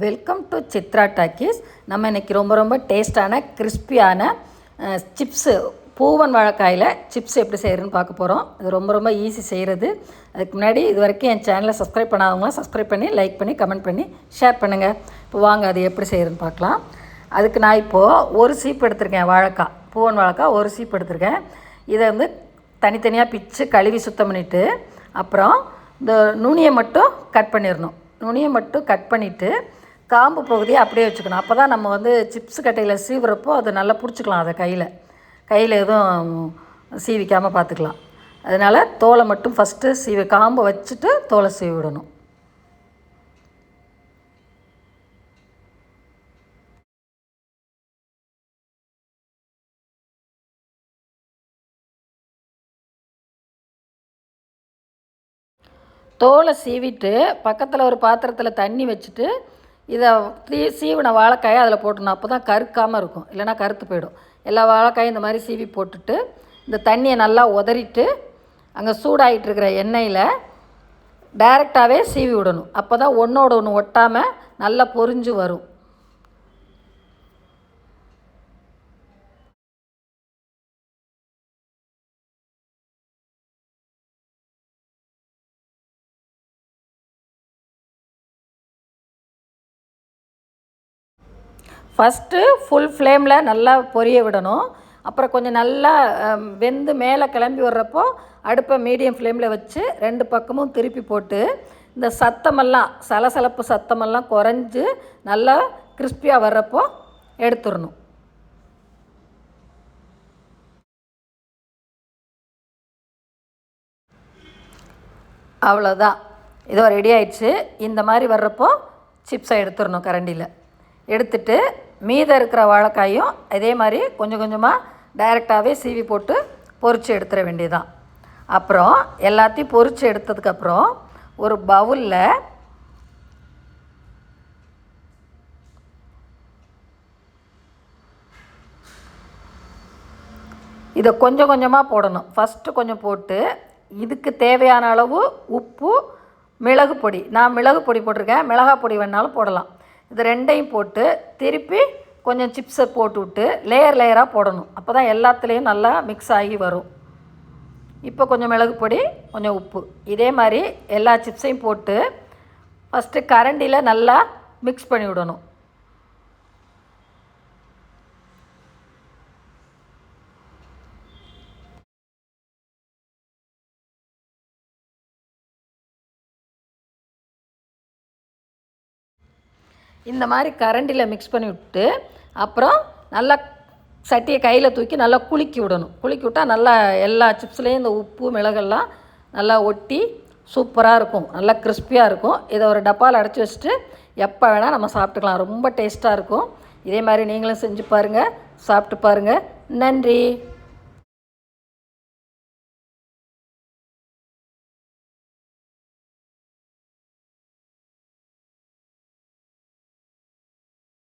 Welcome to Chitra talkies. நம்ம இன்றைக்கி ரொம்ப டேஸ்டான கிறிஸ்பியான சிப்ஸு பூவன் வாழைக்காயில் சிப்ஸ் எப்படி செய்கிறதுன்னு பார்க்க போகிறோம். இது ரொம்ப ஈஸி செய்கிறது. அதுக்கு முன்னாடி இது வரைக்கும் என் சேனலை சப்ஸ்கிரைப் பண்ணாதவங்களாம் சப்ஸ்கிரைப் பண்ணி லைக் பண்ணி கமெண்ட் பண்ணி ஷேர் பண்ணுங்கள். இப்போ வாங்க அது எப்படி செய்கிறதுன்னு பார்க்கலாம். அதுக்கு நான் இப்போது ஒரு சீப்பு எடுத்திருக்கேன். வாழைக்காய், பூவன் வாழைக்காய் ஒரு சீப்பு எடுத்திருக்கேன். இதை தனித்தனியாக பிச்சு கழுவி சுத்தம் பண்ணிவிட்டு அப்புறம் இந்த நுனியை மட்டும் கட் பண்ணிடணும். நுனியை மட்டும் கட் பண்ணிவிட்டு காம்பு பகுதியை அப்படியே வச்சுக்கணும். அப்போ தான் நம்ம சிப்ஸ் கட்டையில் சீவுறப்போ அதை நல்லா பிடிச்சிக்கலாம். அதை கையில் எதுவும் சீவிக்காமல் பார்த்துக்கலாம். அதனால் தோலை மட்டும் ஃபஸ்ட்டு காம்பை வச்சுட்டு தோலை சீவி விடணும். தோலை சீவிட்டு பக்கத்தில் ஒரு பாத்திரத்தில் தண்ணி வச்சுட்டு இதை சீவின வாழைக்காயை அதில் போட்டணும். அப்போ தான் கருக்காமல் இருக்கும், இல்லைனா கருத்து போயிடும். எல்லா வாழைக்காயும் இந்த மாதிரி சீவி போட்டுட்டு இந்த தண்ணியை நல்லா உதறிட்டு அங்கே சூடாகிட்டுருக்கிற எண்ணெயில் டைரெக்டாகவே சீவி விடணும். அப்போ தான் ஒன்றோட ஒன்று ஒட்டாமல் நல்லா பொரிஞ்சு வரும். ஃபஸ்ட்டு ஃபுல் ஃப்ளேமில் நல்லா பொரிய விடணும். அப்புறம் கொஞ்சம் நல்லா வெந்து மேலே கிளம்பி வர்றப்போ அடுப்பை மீடியம் ஃப்ளேமில் வச்சு 2 பக்கமும் திருப்பி போட்டு இந்த சத்தமெல்லாம் சலசலப்பு சத்தமெல்லாம் குறைஞ்சி நல்லா கிறிஸ்பியாக வர்றப்போ எடுத்துடணும். அவ்வளோதான், இதோ ரெடி ஆயிடுச்சு. இந்த மாதிரி வர்றப்போ சிப்ஸை எடுத்துடணும். கரண்டியில் எடுத்துட்டு மீதம் இருக்கிற வாழைக்காயும் இதே மாதிரி கொஞ்சம் கொஞ்சமாக டைரெக்டாகவே சீவி போட்டு பொரித்து எடுத்துட வேண்டியதான். அப்புறம் எல்லாத்தையும் பொரித்து எடுத்ததுக்கப்புறம் ஒரு பவுலில் இதை கொஞ்சம் கொஞ்சமாக போடணும். ஃபஸ்ட்டு கொஞ்சம் போட்டு இதுக்கு தேவையான அளவு உப்பு, மிளகு பொடி, நான் மிளகு பொடி போட்டிருக்கேன், மிளகாய் பொடி வேணாலும் போடலாம். இது 2ஐயும் போட்டு திருப்பி கொஞ்சம் சிப்ஸை போட்டு விட்டு லேயராக போடணும். அப்போ தான் எல்லாத்துலேயும் நல்லா மிக்ஸ் ஆகி வரும். இப்போ கொஞ்சம் மிளகு பொடி, கொஞ்சம் உப்பு, இதே மாதிரி எல்லா சிப்ஸையும் போட்டு ஃபஸ்ட்டு கரண்டியில் நல்லா மிக்ஸ் பண்ணி விடணும். இந்த மாதிரி கரண்டியில் மிக்ஸ் பண்ணி விட்டு அப்புறம் நல்லா சட்டியை கையில் தூக்கி நல்லா குலுக்கி விடணும். குலுக்கி விட்டால் நல்லா எல்லா சிப்ஸ்லேயும் இந்த உப்பு மிளகெல்லாம் நல்லா ஒட்டி சூப்பராக இருக்கும், நல்லா கிறிஸ்பியாக இருக்கும். இதை ஒரு டப்பாவில் அடைச்சி வச்சுட்டு எப்போ வேணால் நம்ம சாப்பிட்டுக்கலாம். ரொம்ப டேஸ்ட்டாக இருக்கும். இதே மாதிரி நீங்களும் செஞ்சு பாருங்கள், சாப்பிட்டு பாருங்கள். நன்றி.